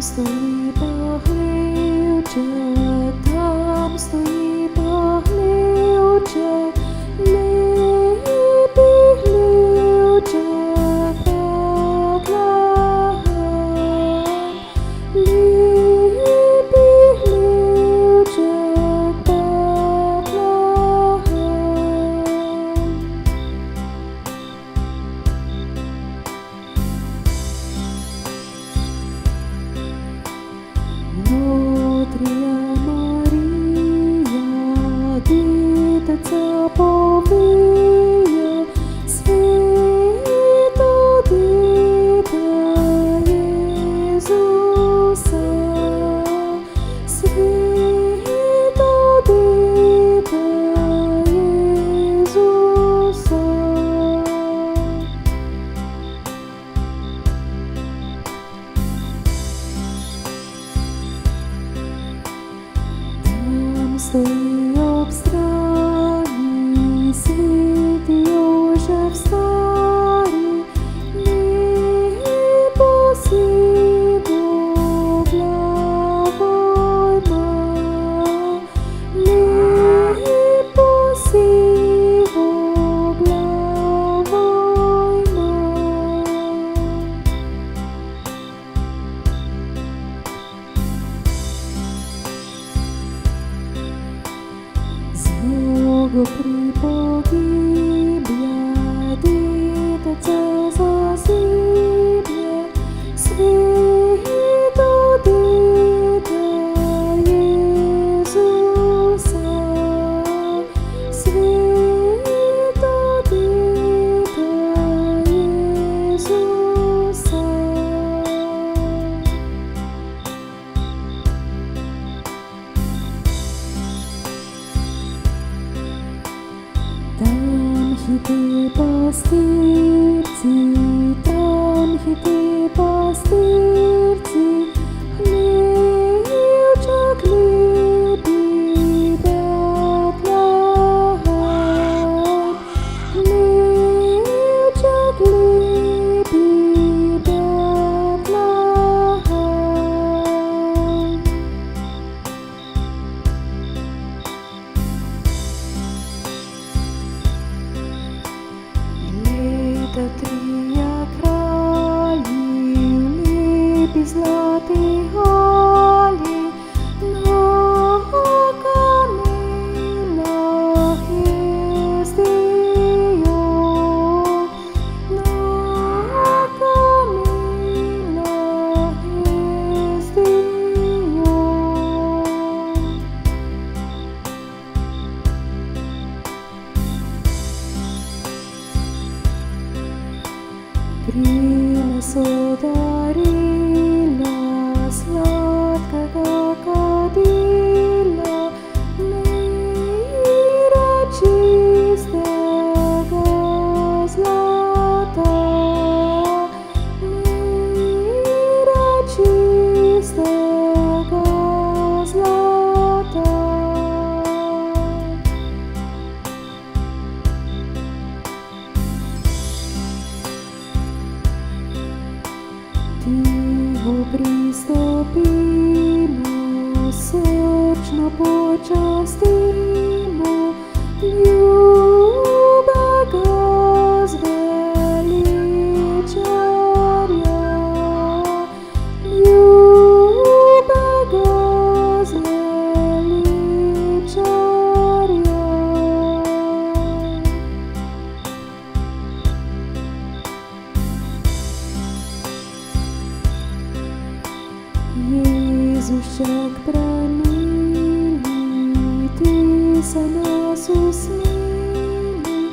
стоїть пахливчик, там стоїть пахливчик, липий глючик, Бетлегем, липий глючик, Бетлегем. Нутрія Марія, дитинця повиє, свято дитя Ісуса, свято дитя Ісуса. Там стоїть обстрані, світі уже встарі, небо сіво для война, небо сіво для война. Знову припогибля, дитинця засипле, свято дитя Ісуса, свято дитя Ісуса. Там хіти пастирці, там хіти пастирці, хлібчик липий, Бетлегем, хлібчик липий, Бетлегем. Літа трія кралів, липі златий галі, на камінах їздію, на камінах їздію. Принесу дарила сладкого кадила, мира чистого злата, мира чистого злата. Тихо приступимо, серчно почастимо, любого звеличаря, любого звеличаря. Єзущак промилий, ти за нас усмілий,